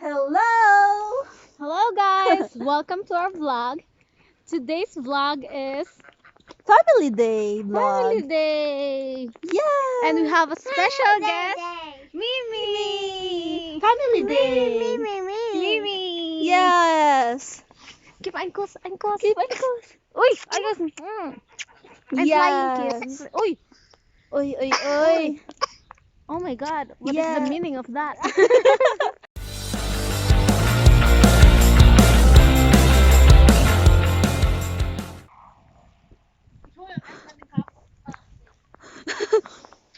Hello! Hello guys! Welcome to our vlog. Today's vlog is Family Day vlog. Family Day! Yeah! And we have a special guest, Mimi! Family Day! Mimi! Yes! Keep ein Kuss, ein Kuss! Keep ein Kuss! Uy! Ein Kuss! Ein flying kiss! Yes! Uy! Oy, oy, oy! Oh my god! What is Yeah. the meaning of that?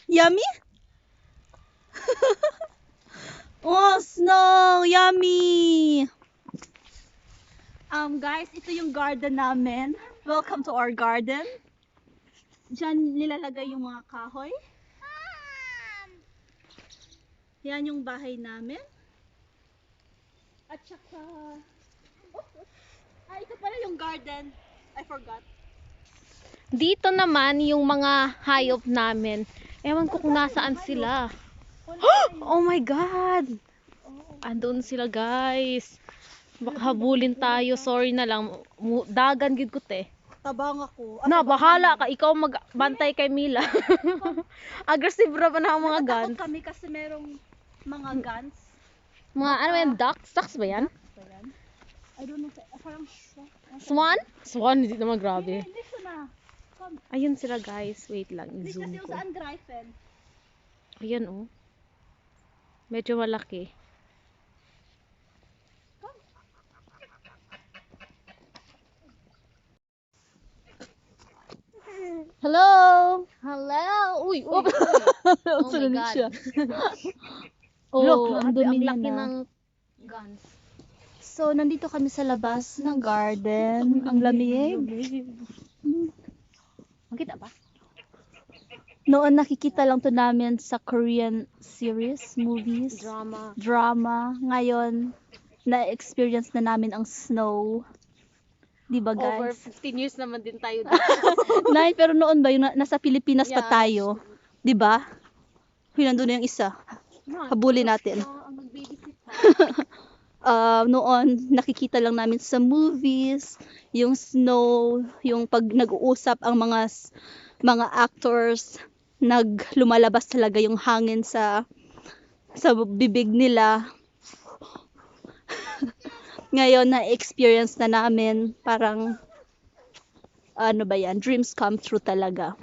Yummy? Oh, snow! Yummy! Guys, ito yung garden namin. Welcome to our garden. Diyan nilalagay yung mga kahoy. Yan yung bahay namin. At saka... ito pala yung garden. I forgot. Dito naman yung mga hayop namin. Ewan ko kung nasaan sila. Oh my god! Andun sila guys. Baka habulin tayo. Sorry na lang. Dagan gid ko te. Tabang ako. Na, bahala ka. Ikaw magbantay kay Mila. Aggressive ra ba na ang mga guns? Natatakot kami kasi merong mga guns. Mga ano yan? Ducks? Ducks ba yan? So, yan. I don't know. Parang Swan? Swan, hindi naman grabe. Hindi siya na. Come. Ayun sila guys. Wait lang, Hindi i-zoom kasi yung ko. saan Gryphon. Ayan oh. Medyo malaki. Hello! Hello! Uy! Uy! Oh my God. siya. Oh, ang grabe, dumi ang niya laki na. ng guns. So, nandito kami sa labas ng garden. Ang lamig. Makita ba? Noon nakikita lang to namin sa Korean series, movies, Drama. drama. Ngayon, na-experience na namin ang snow. Di ba Over guys? 15 years naman din tayo dito. Nine, pero noon ba, yung nasa Pilipinas pa Yeah. tayo. Di ba? Huy, nandun na yung isa. Habulin natin. Ang mag-babysit Noon, nakikita lang namin sa movies, yung snow, yung pag nag-uusap ang mga actors, lumalabas talaga yung hangin sa bibig nila. Ngayon na-experience na namin, parang ano ba yan, dreams come true talaga.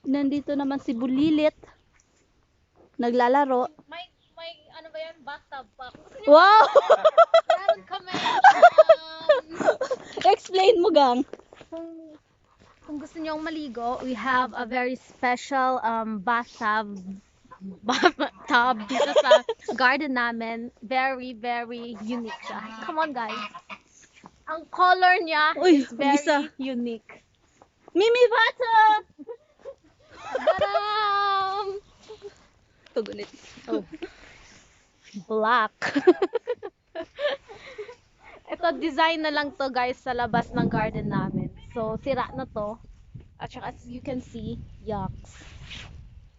Nandito naman si Bulilit, naglalaro. May ano ba yan? Bathtub pa. Wow! Meron kami. Explain mo, gang. Kung gusto niyong maligo, we have a very special bathtub dito sa garden namin. Very, very unique siya. Come on, guys. Ang color niya Uy, is very isa. unique. Mimi Bata! Tadam! Tugunit. Oh. Black. Ito, design na lang to guys sa labas ng garden namin. So, sira na to. At saka as you can see, yucks.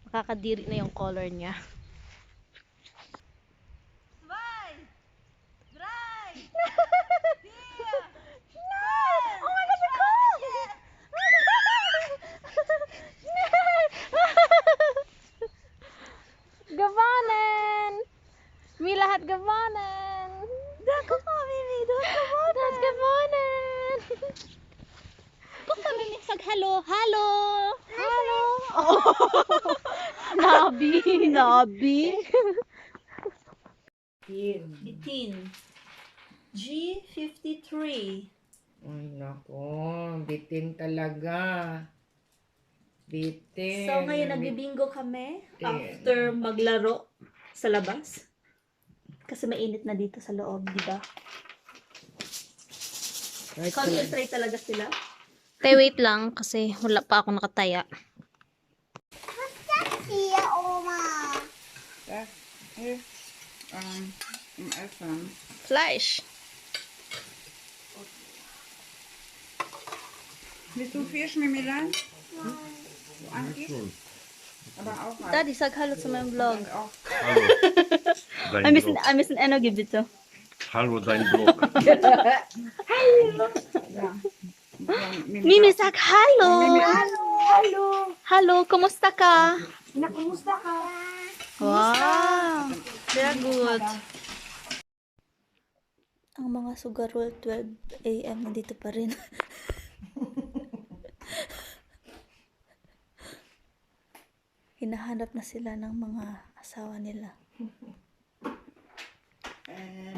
Nakakadiri na yung color niya. Smile! Dry! Oh my gosh, you're cold! Gavanen! Mi lahat gavanen! Dako ka, Mimi! Dako mo na! That's gavanen! Kung kami minsag hello! Hello! Hello! Nabi! Nabi! 18. G53. Ay, nako. Bitin talaga. Bitin. So, ngayon nagbibingo kami Bitin. after maglaro sa labas. Kasi mainit na dito sa loob, di ba? Right, Concentrate talaga sila. Tay, wait lang kasi wala pa ako nakataya. Hier, im Essen. Fleisch! Willst du Fisch mit Milan? Nein. Schon. Aber auch halt. Daddy, sag hallo zu meinem Vlog. Auch Hallo, dein Blog. Ein bisschen Energie, bitte. Hallo, dein Blog. Mimi, sag hallo. Hallo, kumusta ka? Kumusta ka? Wow, sehr gut. Ang mga sugarol 12 a.m. nandito pa rin. Hinahanap na sila ng mga asawa nila.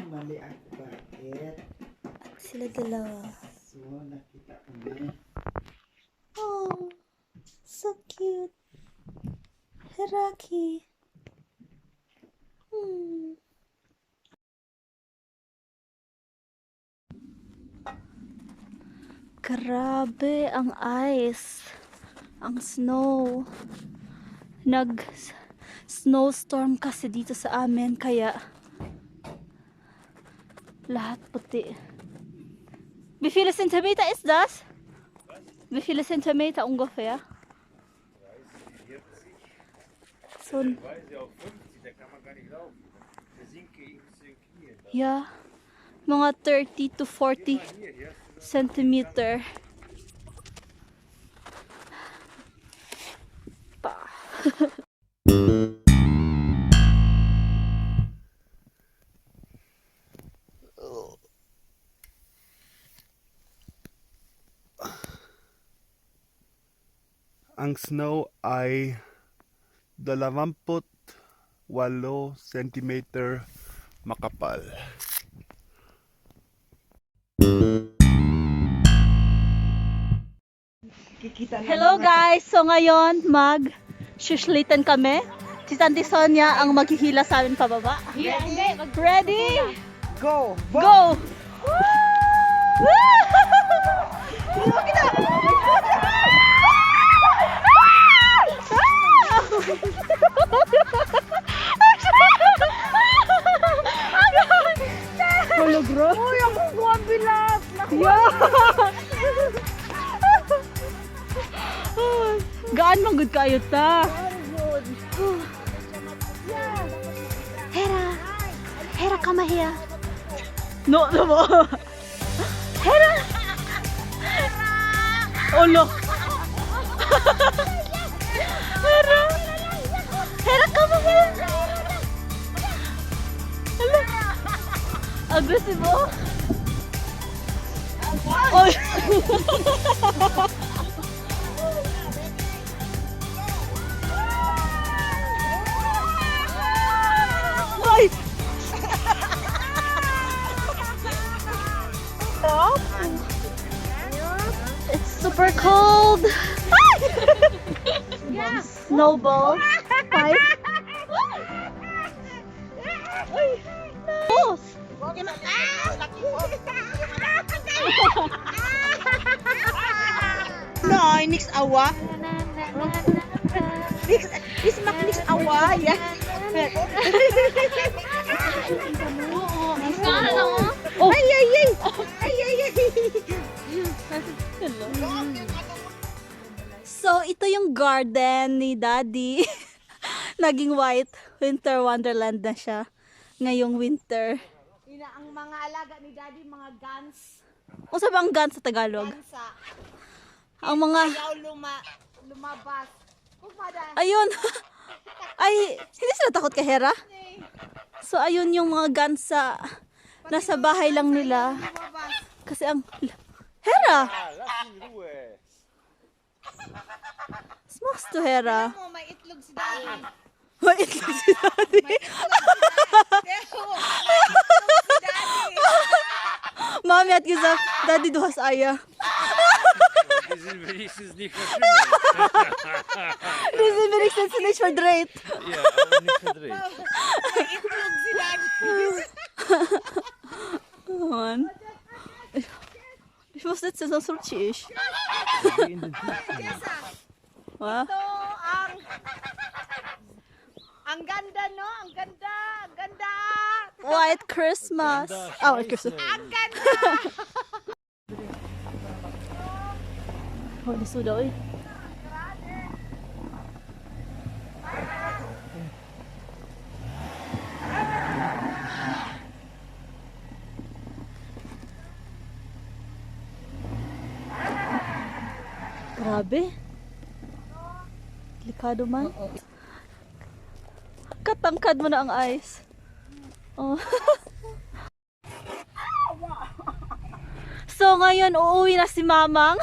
Mali ang bakit. At sila dalawa. So, nakita ko na. Oh, so cute. Hiraki. Grabe ang ice. Ang snow. Snowstorm kasi dito sa amin kaya lahat puti. Wie viele Zentimeter ist das? Wie viele Zentimeter ungefähr? So ein ja, mga 30 to 40 centimeter. Pa. Ang snow ay 28 centimeter makapal. Hello guys! So ngayon mag-shushlitan kami. Si Tante Sonia ang maghihila sa amin pababa. Ready? Go! Go! Hologram? Uy, ang kukuha bilat! Gaan man good kayo ta. Hera, come here. No, no mo. Hera. Oh no. Hera, come here. Hello. Agresibo. Oh. Ay! It's super cold. Snowball. Fight. Oh. No, nix awa. Nix awa. Yeah. Oh. Ay, ay, ay. Ay, ay, ay. So, ito yung garden ni Daddy. Naging white. Winter wonderland na siya. Ngayong winter. Ina ang mga alaga ni Daddy, mga guns. Kung sa bang gun sa Tagalog? Gansa. Ang mga... Ayaw lumabas. Kumada. Ayun. Ay, hindi sila takot kay Hera? So, ayun yung mga gansa. Nasa bahay lang nila. Kasi ang... Hera! Smalls to Hera. Mo, may itlog si Daddy. Mait lang si Daddy. Mami at gesagt, Daddy, du hast Eier. Die sind wenigstens nicht verschwunden. Die sind wenigstens nicht verdreht. Ja, aber nicht verdreht. May itlog si Daddy. Oh Mann. Ich muss sitzen, sonst rutsche ich. Wow. So, ang ganda, no? Ang ganda. Ang ganda. White Christmas. Oh, White Christmas. Ang ganda. Oh, liso daw eh. Grabe. Delikado man. Katangkad mo na ang ice. Oh. So ngayon uuwi na si Mamang.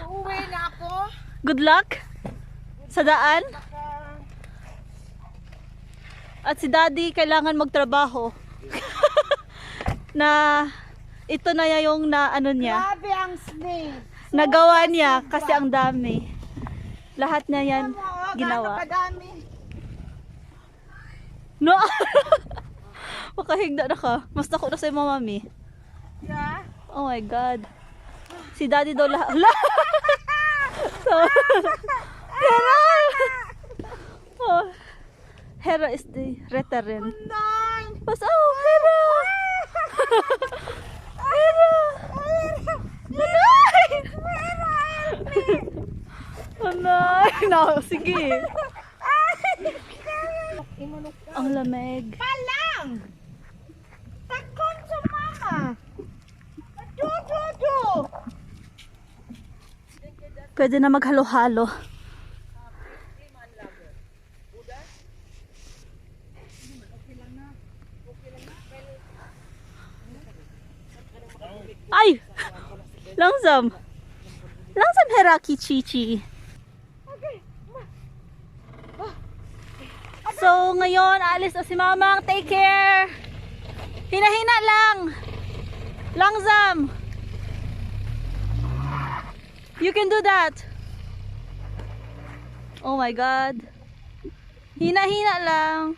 Uuwi na ako. Good luck sa daan. At si Daddy kailangan magtrabaho. Na ito na yung na ano niya. Grabe ang snake. Nagawa niya kasi ang dami. Lahat na yan Ginawa. ginawa. Kadami. No. Makahigda na ka. Mas nako na sa'yo, Mami. Yeah. Oh my God. Si Daddy daw lahat. So, Hera! Oh. Hera is the referent. Nine. Mas, oh, Hera! Hera! Nanay! Nanay! No, sige. Ang lamig. Palang. Takon sa mama. Do. Pwede na maghalo-halo. Ay! Langsam! Langsam, Heraki Chichi. So, ngayon, alis na si Mamang. Take care! Hina-hina lang! Langsam! You can do that! Oh my God! Hina-hina lang!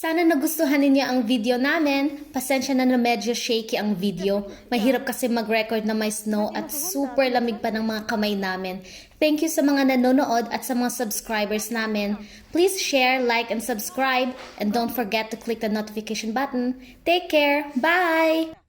Sana nagustuhan ninyo ang video namin. Pasensya na medyo shaky ang video. Mahirap kasi mag-record na may snow at super lamig pa ng mga kamay namin. Thank you sa mga nanonood at sa mga subscribers namin. Please share, like, and subscribe. And don't forget to click the notification button. Take care! Bye!